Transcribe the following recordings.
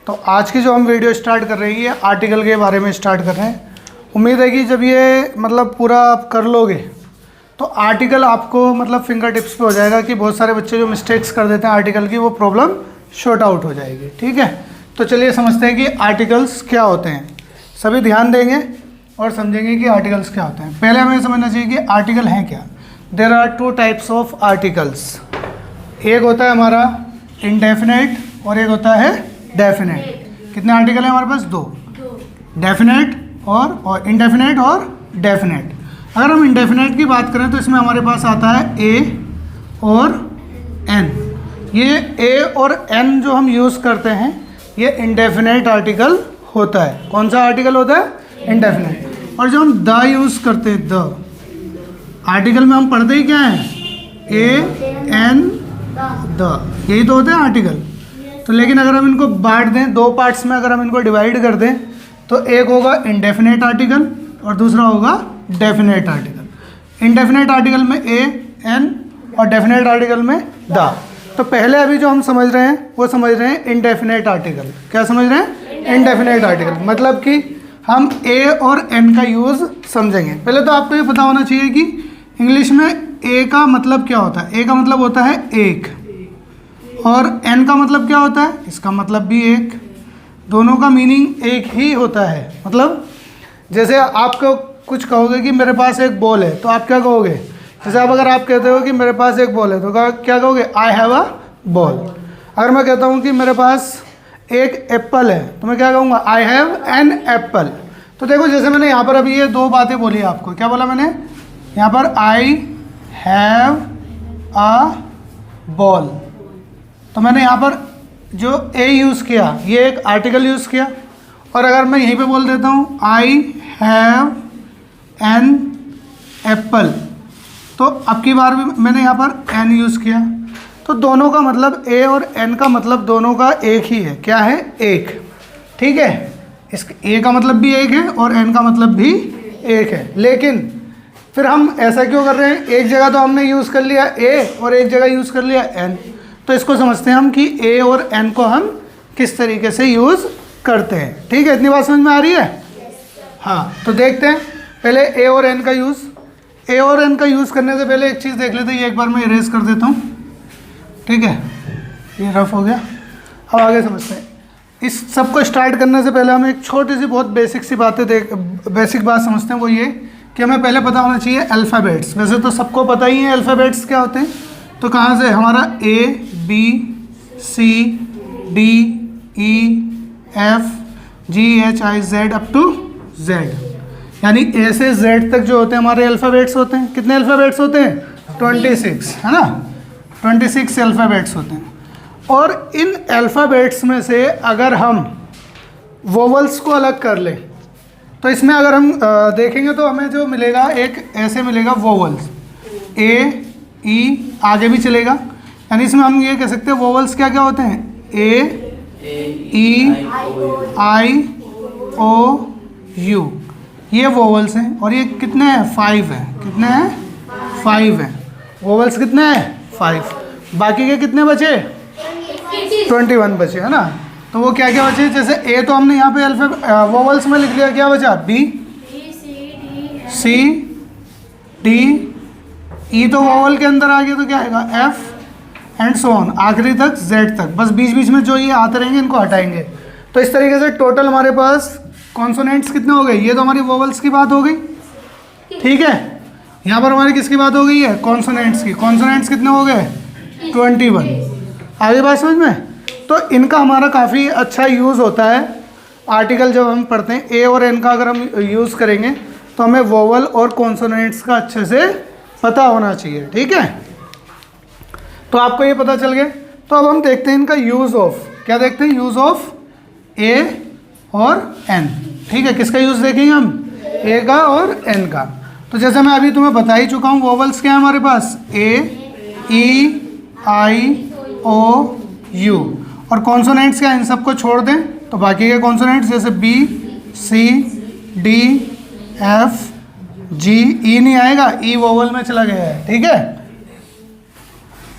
तो आज की जो हम वीडियो स्टार्ट कर रहे हैं ये आर्टिकल के बारे में स्टार्ट कर रहे हैं। उम्मीद है कि जब ये मतलब पूरा आप कर लोगे तो आर्टिकल आपको मतलब फिंगर टिप्स पे हो जाएगा कि बहुत सारे बच्चे जो मिस्टेक्स कर देते हैं आर्टिकल की वो प्रॉब्लम शॉर्ट आउट हो जाएगी। ठीक है, तो चलिए समझते हैं कि आर्टिकल्स क्या होते हैं। सभी ध्यान देंगे और समझेंगे कि आर्टिकल्स क्या होते हैं। पहले हमें समझना चाहिए कि आर्टिकल हैं क्या। There are two types of articles. एक होता है हमारा इंडेफिनेट और एक होता है डेफिनेट। कितने आर्टिकल हैं हमारे पास? दो, डेफिनेट और इंडेफिनेट और डेफिनेट। अगर हम इंडेफिनेट की बात करें तो इसमें हमारे पास आता है ए और एन। ये ए और एन जो हम यूज़ करते हैं ये इंडेफिनेट आर्टिकल होता है। कौन सा आर्टिकल होता है? इंडेफिनेट। और जो हम द यूज़ करते हैं, द आर्टिकल में हम पढ़ते ही क्या है? ए एन द, यही तो होते हैं आर्टिकल। तो लेकिन अगर हम इनको बांट दें, दो पार्ट्स में अगर हम इनको डिवाइड कर दें तो एक होगा इंडेफिनेट आर्टिकल और दूसरा होगा डेफिनेट आर्टिकल। इंडेफिनेट आर्टिकल में ए एन और डेफिनेट आर्टिकल में द। तो पहले अभी जो हम समझ रहे हैं वो समझ रहे हैं इंडेफिनेट आर्टिकल। क्या समझ रहे हैं? Indefinite article. मतलब कि हम ए और एन का यूज़ समझेंगे। पहले तो आपको ये पता होना चाहिए कि इंग्लिश में ए का मतलब क्या होता है। ए का मतलब होता है एक और एन का मतलब क्या होता है? इसका मतलब भी एक। दोनों का मीनिंग एक ही होता है। मतलब जैसे आपको कुछ कहोगे कि मेरे पास एक बॉल है तो आप क्या कहोगे? जैसे अगर आप कहते हो कि मेरे पास एक बॉल है तो क्या कहोगे? I have a ball. अगर मैं कहता हूँ कि मेरे पास एक एप्पल है तो मैं क्या कहूँगा? I have an apple. तो देखो जैसे मैंने यहाँ पर अभी ये दो बातें बोली आपको। क्या बोला मैंने? यहाँ पर आई हैव अ बॉल, तो मैंने यहाँ पर जो ए यूज़ किया ये एक आर्टिकल यूज़ किया। और अगर मैं यहीं पे बोल देता हूँ आई हैव एन एप्पल तो अब की बार भी मैंने यहाँ पर एन यूज़ किया। तो दोनों का मतलब ए और एन का मतलब दोनों का एक ही है। क्या है? एक। ठीक है, इस ए का मतलब भी एक है और एन का मतलब भी एक है। लेकिन फिर हम ऐसा क्यों कर रहे हैं? एक जगह तो हमने यूज़ कर लिया ए और एक जगह यूज़ कर लिया एन। तो इसको समझते हैं हम कि ए और एन को हम किस तरीके से यूज़ करते हैं। ठीक है, इतनी बात समझ में आ रही है? हाँ, तो देखते हैं पहले ए और एन का यूज़। ए और एन का यूज़ करने से पहले एक चीज़ देख लेते हैं। ये एक बार मैं इरेज कर देता हूँ। ठीक है, ये रफ हो गया। अब आगे समझते हैं। इस सब को स्टार्ट करने से पहले हम एक छोटी सी बहुत बेसिक सी बातें बेसिक बात समझते हैं। वो ये कि हमें पहले पता होना चाहिए अल्फ़ाबेट्स। वैसे तो सबको पता ही है अल्फ़ाबेट्स क्या होते हैं। तो कहाँ से? हमारा A B C D E F G H I Z up to Z, यानी ए से जेड तक जो होते हैं हमारे अल्फ़ाबेट्स होते हैं। कितने अल्फ़ाबेट्स होते हैं? 26, है ना? 26 अल्फ़ाबेट्स होते हैं। और इन अल्फ़ाबेट्स में से अगर हम वोवल्स को अलग कर लें तो इसमें अगर हम देखेंगे तो हमें जो मिलेगा एक ऐसे मिलेगा वोवल्स। ए ई आगे भी चलेगा, यानी इसमें हम ये कह सकते हैं वोवल्स क्या क्या होते हैं? ए ई आई ओ यू, ये वोवल्स हैं। और ये कितने हैं? 5 हैं। कितने हैं? 5 हैं। वोवल्स कितने हैं? 5। बाकी के कितने बचे? 21 बचे, है ना? तो वो क्या क्या बचे? जैसे ए तो हमने यहाँ पे वोवल्स में लिख लिया। क्या बचा? B C D. ई तो वोवल के अंदर आ गया तो क्या आएगा? एफ एंड सो ऑन, आखिरी तक जेड तक। बस बीच बीच में जो ये आते रहेंगे इनको हटाएंगे। तो इस तरीके से टोटल हमारे पास कॉन्सोनेंट्स कितने हो गए? ये तो हमारी वोवल्स की बात हो गई। ठीक है, यहाँ पर हमारी किसकी बात हो गई है? कॉन्सोनेंट्स की। कॉन्सोनेंट्स कितने हो गए? 21। आगे बात समझ में? तो इनका हमारा काफ़ी अच्छा यूज़ होता है आर्टिकल जब हम पढ़ते हैं। ए और एन का अगर हम यूज़ करेंगे तो हमें वोवल और कॉन्सोनेंट्स का अच्छे से पता होना चाहिए। ठीक है, तो आपको ये पता चल गया। तो अब हम देखते हैं इनका यूज़ ऑफ। क्या देखते हैं? यूज़ ऑफ ए और एन। ठीक है, किसका यूज़ देखेंगे हम? ए का और एन का। तो जैसे मैं अभी तुम्हें बता ही चुका हूँ वोवल्स क्या है हमारे पास? ए ई आई ओ यू। और कॉन्सोनेंट्स क्या? इन सबको छोड़ दें तो बाकी के कॉन्सोनेंट्स जैसे B C D F G. E नहीं आएगा, ई वोवल में चला गया है। ठीक है,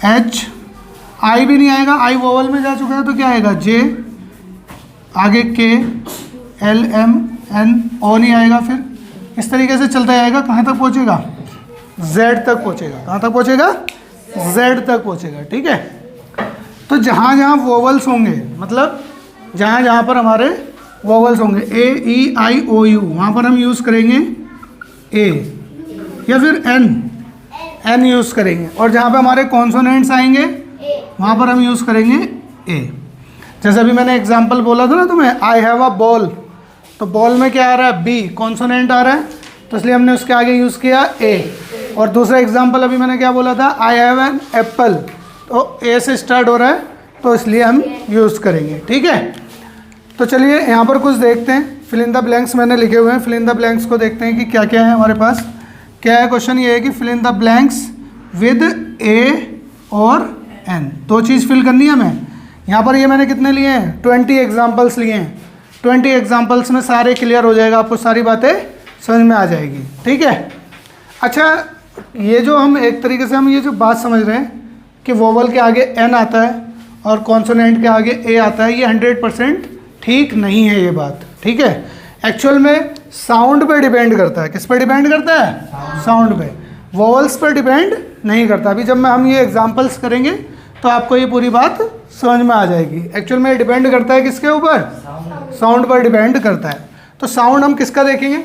एच आई भी नहीं आएगा, आई वोवल में जा चुका है तो क्या आएगा? जे आगे के, एल एम एन, ओ नहीं आएगा, फिर इस तरीके से चलता जाएगा, कहाँ तक पहुँचेगा, जेड तक पहुँचेगा। कहाँ तक पहुँचेगा, जेड तक पहुँचेगा। ठीक है, तो जहाँ जहाँ वोवल्स होंगे, मतलब जहाँ जहाँ पर हमारे वोवल्स होंगे, ए ई आई ओ यू, वहाँ पर हम यूज़ करेंगे ए, या फिर एन यूज़ करेंगे। और जहाँ पे हमारे कॉन्सोनेंट्स आएंगे वहाँ पर हम यूज़ करेंगे ए। जैसे अभी मैंने एग्जांपल बोला था ना तुम्हें, आई हैव अ बॉल, तो बॉल में क्या आ रहा है, बी, कॉन्सोनेंट आ रहा है, तो इसलिए हमने उसके आगे यूज़ किया ए। और दूसरा एग्जांपल अभी मैंने क्या बोला था, आई हैव एन एप्पल, तो ए से स्टार्ट हो रहा है, तो इसलिए हम यूज़ करेंगे। ठीक है, तो चलिए यहाँ पर कुछ देखते हैं, फिल इन द ब्लैंक्स मैंने लिखे हुए हैं, फिल इन द ब्लैंक्स को देखते हैं कि क्या क्या है हमारे पास। क्या है क्वेश्चन, ये है कि fill in the blanks with a और एन, दो चीज़ फिल करनी है हमें। यहाँ पर ये मैंने कितने लिए हैं, 20 एग्जाम्पल्स लिए हैं। 20 एग्जाम्पल्स में सारे क्लियर हो जाएगा, आपको सारी बातें समझ में आ जाएगी। ठीक है, अच्छा ये जो हम एक तरीके से हम ये जो बात समझ रहे हैं कि वोवल के आगे एन आता है और कॉन्सोनेंट के आगे ए आता है, ये 100% ठीक नहीं है ये बात। ठीक है, एक्चुअल में साउंड पे डिपेंड करता है। किस पे डिपेंड करता है, साउंड पे, वोवल्स पर डिपेंड नहीं करता। अभी जब हम ये एग्जांपल्स करेंगे तो आपको ये पूरी बात समझ में आ जाएगी। एक्चुअल में डिपेंड करता है किसके ऊपर, साउंड पर डिपेंड करता है। तो साउंड हम किसका देखेंगे,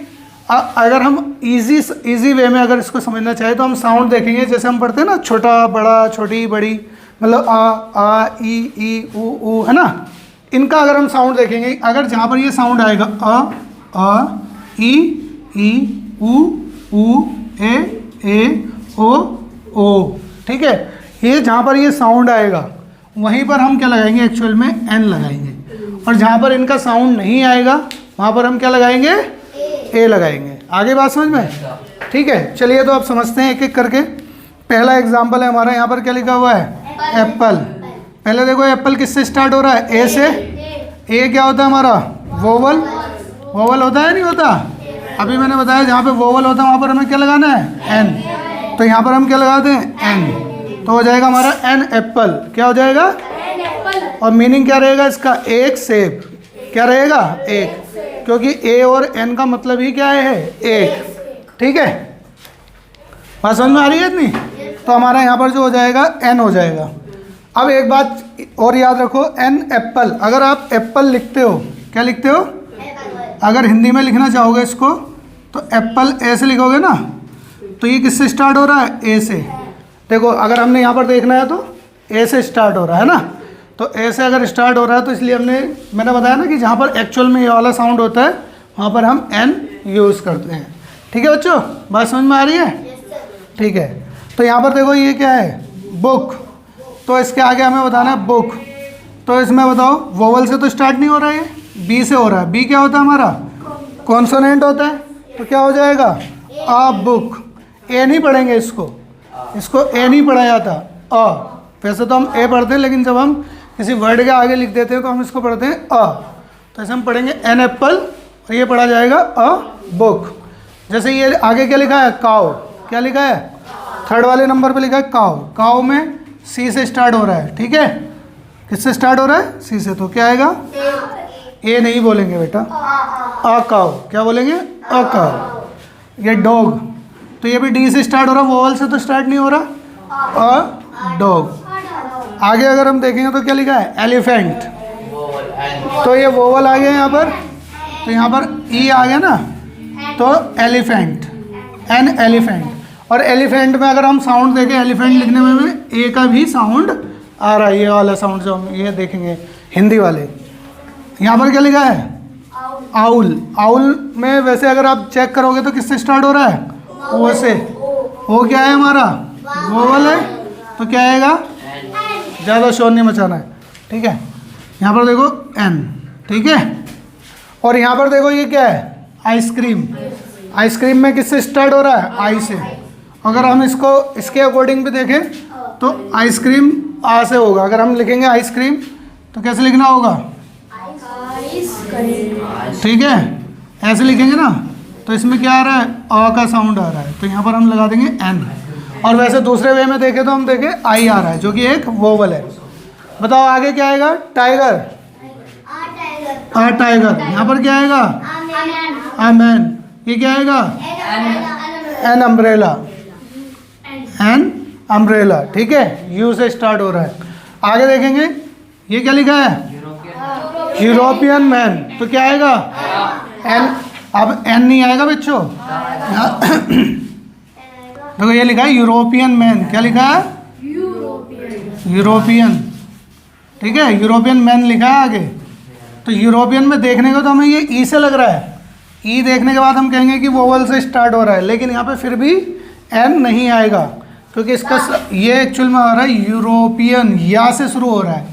अगर हम इजी वे में अगर इसको समझना चाहें तो हम साउंड देखेंगे, जैसे हम पढ़ते हैं ना, छोटा बड़ा, छोटी बड़ी, मतलब आ ई ऊ, है ना, इनका अगर हम साउंड देखेंगे, अगर जहाँ पर ये साउंड आएगा आ ई ऊ ए ओ, ठीक है, ये जहाँ पर ये साउंड आएगा वहीं पर हम क्या लगाएंगे, एक्चुअल में एन लगाएंगे। और जहाँ पर इनका साउंड नहीं आएगा वहाँ पर हम क्या लगाएंगे, ए लगाएंगे। आगे बात समझ में, ठीक है। चलिए तो आप समझते हैं एक एक करके। पहला एग्जाम्पल है हमारा, यहाँ पर क्या लिखा हुआ है, एप्पल। पहले देखो एप्पल किससे स्टार्ट हो रहा है, ए से। ए क्या होता है हमारा, वोवल। वोवल होता है नहीं होता, अभी मैंने बताया जहाँ पे वोवल होता है वहाँ पर हमें क्या लगाना है, एन। तो यहाँ पर हम क्या लगाते हैं, एन, तो हो जाएगा हमारा एन एप्पल। क्या हो जाएगा, और मीनिंग क्या रहेगा इसका, एक सेब। क्या रहेगा, एक, क्योंकि ए और एन का मतलब ही क्या है, एक। ठीक है, बात समझ में आ रही है इतनी। तो हमारा यहाँ पर जो हो जाएगा एन हो जाएगा। अब एक बात और याद रखो, एन एप्पल, अगर आप एप्पल लिखते हो, क्या लिखते हो, अगर हिंदी में लिखना चाहोगे इसको तो एप्पल ए से लिखोगे ना, तो ये किससे स्टार्ट हो रहा है, ए से। देखो अगर हमने यहाँ पर देखना है तो ए से स्टार्ट हो रहा है ना, तो ए से अगर स्टार्ट हो रहा है तो इसलिए मैंने बताया ना कि जहाँ पर एक्चुअल में ये वाला साउंड होता है वहाँ पर हम एन यूज़ करते हैं। ठीक है बच्चों, बात समझ में आ रही है, ठीक है। तो यहाँ पर देखो ये क्या है, बुक, तो इसके आगे हमें बताना है बुक। तो इसमें बताओ, वोवल से तो स्टार्ट नहीं हो रहा है, बी से हो रहा है। बी क्या होता है हमारा, कॉन्सोनेंट होता है, तो क्या हो जाएगा, आ बुक। ए नहीं पढ़ेंगे इसको ए नहीं पढ़ा जाता, अ। वैसे तो हम ए पढ़ते हैं, लेकिन जब हम किसी वर्ड के आगे लिख देते हैं तो हम इसको पढ़ते हैं अ। तो ऐसे हम पढ़ेंगे एन एप्पल, और ये पढ़ा जाएगा अ बुक। जैसे ये आगे क्या लिखा है, काउ। क्या लिखा है, थर्ड वाले नंबर पे लिखा है काउ। काउ में सी से स्टार्ट हो रहा है, ठीक है। किससे स्टार्ट हो रहा है, सी से, तो क्या आएगा, ए नहीं बोलेंगे बेटा, अ काउ। क्या बोलेंगे, अ काउ। ये डॉग, तो ये भी डी से स्टार्ट हो रहा है, वोवल से तो स्टार्ट नहीं हो रहा, अ डॉग। आगे अगर हम देखेंगे तो क्या लिखा है, एलिफेंट, तो ये वोवल आ गया यहाँ पर, तो यहाँ पर ई आ गया ना, तो एलिफेंट, एन एलिफेंट। और एलिफेंट में अगर हम साउंड देखें, एलिफेंट लिखने में ए का भी साउंड आ रहा है, ये वाला साउंड जो हम ये देखेंगे हिंदी वाले। यहाँ पर क्या लिखा है, आउल। आउल में वैसे अगर आप चेक करोगे तो किससे स्टार्ट हो रहा है, ओ से। वो क्या है हमारा, वोवल है, तो क्या आएगा, ज़्यादा शोर नहीं मचाना है, ठीक है। यहाँ पर देखो एन, ठीक है। और यहाँ पर देखो ये क्या है, आइसक्रीम। आइसक्रीम में किससे स्टार्ट हो रहा है, आई से। अगर हम इसको इसके अकॉर्डिंग भी देखें तो आइसक्रीम आ से होगा। अगर हम लिखेंगे आइसक्रीम तो कैसे लिखना होगा, ठीक है, ऐसे लिखेंगे ना, तो इसमें क्या आ रहा है, अ का साउंड आ रहा है, तो यहाँ पर हम लगा देंगे एन। और वैसे दूसरे वे में देखें तो हम देखें आई आ रहा है, जो कि एक वोवल है। बताओ आगे क्या आएगा, टाइगर। अ टाइगर, यहाँ पर क्या आएगा? A man. ये क्या आएगा? An umbrella, an umbrella. ठीक है, यू से स्टार्ट हो रहा है। आगे देखेंगे, ये क्या लिखा है? European man. तो क्या आएगा? एन। अब एन नहीं आएगा बच्चों, देखो ये लिखा है यूरोपियन मैन। क्या लिखा है? यूरोपियन। ठीक है, यूरोपियन मैन लिखा है आगे। तो यूरोपियन में देखने को तो हमें ये ई से लग रहा है, ई देखने के बाद हम कहेंगे कि वोवल से स्टार्ट हो रहा है, लेकिन यहाँ पे फिर भी एन नहीं आएगा, क्योंकि इसका ये एक्चुअल में आ रहा है यूरोपियन, या से शुरू हो रहा है,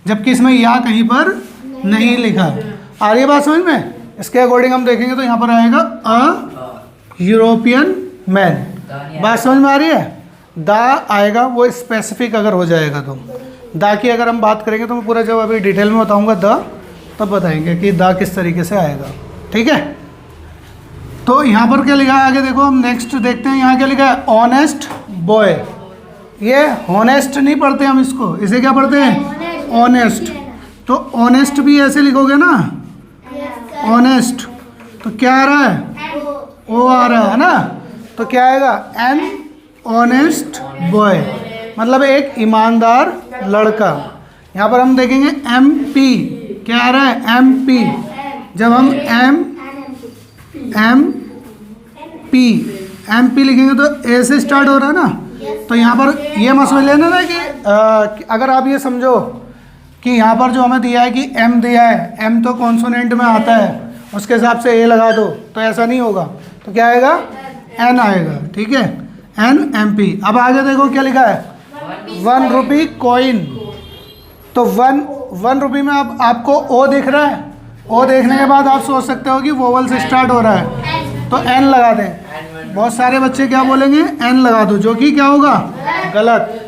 जबकि इसमें या कहीं पर नहीं लिखा। आ रही है बात समझ में? इसके अकॉर्डिंग हम देखेंगे तो यहाँ पर आएगा अ यूरोपियन मैन। बात समझ में आ रही है? दा आएगा वो स्पेसिफिक अगर हो जाएगा तो। दा की अगर हम बात करेंगे तो मैं पूरा जब अभी डिटेल में बताऊंगा द, तब बताएंगे कि दा किस तरीके से आएगा। ठीक है, तो यहाँ पर क्या लिखा है आगे देखो, हम नेक्स्ट देखते हैं। यहाँ क्या लिखा है? Honest boy. ये हॉनेस्ट नहीं पढ़ते हम इसको, इसे क्या पढ़ते हैं? ऑनेस्ट। तो ऑनेस्ट भी ऐसे लिखोगे ना, ऑनेस्ट, तो क्या आ रहा है? ओ आ रहा है ना। तो क्या आएगा? एन ऑनेस्ट बॉय, मतलब एक ईमानदार लड़का। यहाँ पर हम देखेंगे एम पी, क्या आ रहा है? M P. जब हम एम पी लिखेंगे तो ए से स्टार्ट हो रहा है ना। तो यहाँ पर ये मत समझ लेना ना कि अगर आप ये समझो कि यहाँ पर जो हमें दिया है कि एम दिया है, एम तो कॉन्सोनेंट में आता है, उसके हिसाब से ए लगा दो, तो ऐसा नहीं होगा। तो क्या आएगा? एन आएगा। ठीक है, एन एम पी। अब आगे देखो क्या लिखा है? 1 रुपी कॉइन। तो वन रुपी में अब आपको ओ दिख रहा है, ओ देखने के बाद आप सोच सकते हो कि वोवल से स्टार्ट हो रहा है, तो एन लगा दें। बहुत सारे बच्चे क्या बोलेंगे? एन लगा दो, जो कि क्या होगा? गलत।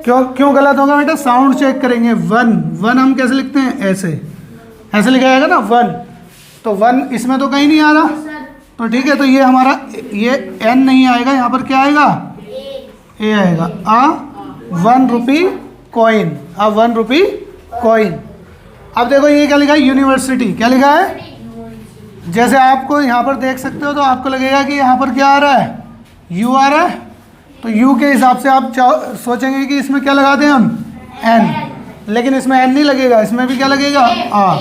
क्यों गलत होगा बेटा? साउंड चेक करेंगे। वन हम कैसे लिखते हैं? ऐसे लिखा जाएगा ना, वन। तो वन इसमें तो कहीं नहीं आ रहा, तो ठीक है, तो ये हमारा ये एन नहीं आएगा, यहाँ पर क्या आएगा? ए आएगा। अ 1 रुपी कॉइन, अ 1 रुपी कॉइन। अब देखो ये क्या लिखा है? यूनिवर्सिटी। क्या लिखा है? जैसे आपको यहाँ पर देख सकते हो तो आपको लगेगा कि यहाँ पर क्या आ रहा है? यू आ रहा है। तो यू के हिसाब से आप सोचेंगे कि इसमें क्या लगा दें हम? एन। लेकिन इसमें एन नहीं लगेगा, इसमें भी क्या लगेगा? आ,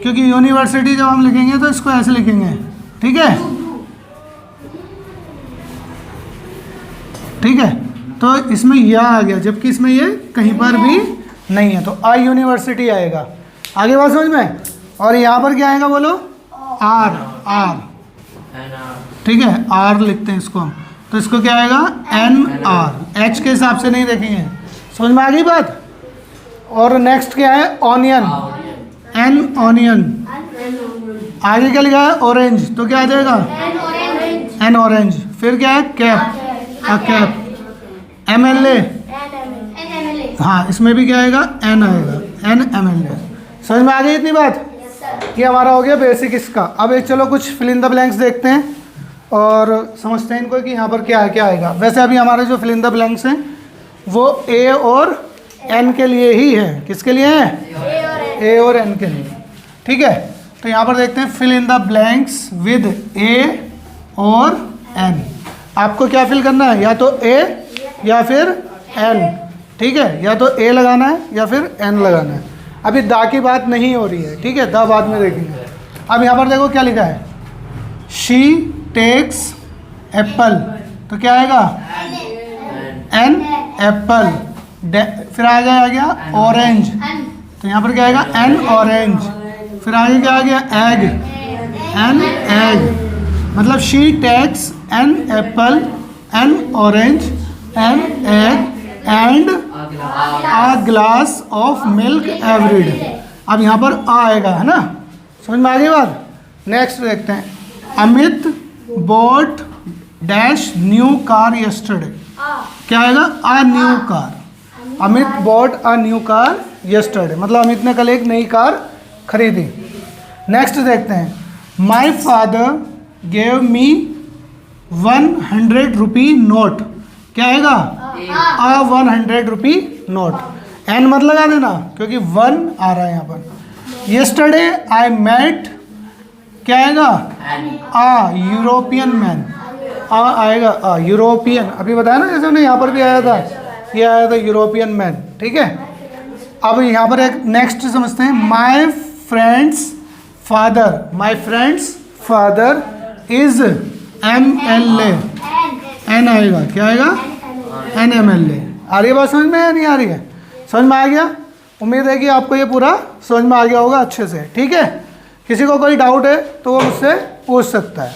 क्योंकि यूनिवर्सिटी जब हम लिखेंगे तो इसको ऐसे लिखेंगे। ठीक है, ठीक है, तो इसमें या आ गया, जबकि इसमें ये कहीं पर भी नहीं है, तो आ यूनिवर्सिटी आएगा। आगे बात समझ में? और यहाँ पर क्या आएगा बोलो? आर। ठीक है, आर लिखते हैं इसको हम, तो इसको क्या आएगा? N R. एच के हिसाब से नहीं देखेंगे। समझ में आ गई बात? और नेक्स्ट क्या है? Onion, an onion. आगे क्या लिखा है? ऑरेंज, तो क्या आ जाएगा? An orange. फिर क्या है? Cap, a cap. एमएलए, हाँ, इसमें भी क्या आएगा? एन आएगा, एन एमएलए। समझ में आ गई इतनी बात? ये हमारा हो गया बेसिक इसका। अब एक चलो कुछ फिल इन द ब्लैंक्स देखते हैं और समझते हैं इनको कि यहाँ पर क्या है, क्या आएगा। वैसे अभी हमारे जो फिल इन द ब्लैंक्स हैं वो ए और एन के लिए ही है। किसके लिए है? ए और एन के लिए। ठीक है, तो यहाँ पर देखते हैं fill in the blanks with a और एन। आपको क्या फिल करना है? या तो ए या फिर एन। ठीक है, या तो ए लगाना है या फिर एन लगाना है। अभी दा की बात नहीं हो रही है, ठीक है, दा बाद में देखेंगे। अब यहाँ पर देखो क्या लिखा है? शी टेक्स एप्पल, तो क्या आएगा? An apple. फिर आगे आ गया ऑरेंज, तो यहाँ पर क्या आएगा? An orange. फिर आगे क्या आ गया? Egg, an egg. मतलब she takes an apple, an orange, an egg and a glass of milk every day. अब यहाँ पर आ आएगा, है ना? समझ में आ गई बात? नेक्स्ट देखते हैं। Amit bought dash new car yesterday. क्या आएगा? A new car. Amit bought a new car yesterday, मतलब अमित ने कल एक नई कार खरीदी। नेक्स्ट देखते हैं। My father gave me 100 rupee note. क्या आएगा? अ 100 रुपी नोट। एन मत लगा देना क्योंकि 1 आ रहा है यहाँ पर। येस्टरडे आई मेट, क्या आएगा, यूरोपियन मैन, आएगा यूरोपियन, अभी बताया ना जैसे उन्हें यहाँ पर भी आया था, ये आया था यूरोपियन मैन, ठीक है। अब यहाँ पर एक नेक्स्ट समझते हैं, my friend's father, my friend's father is MLA, an आएगा, क्या आएगा, NMLA। आ रही है बात समझ में या नहीं आ रही है? समझ में आ गया? उम्मीद है कि आपको ये पूरा समझ में आ गया होगा अच्छे से, ठीक है। किसी को कोई डाउट है तो वो मुझसे पूछ सकता है।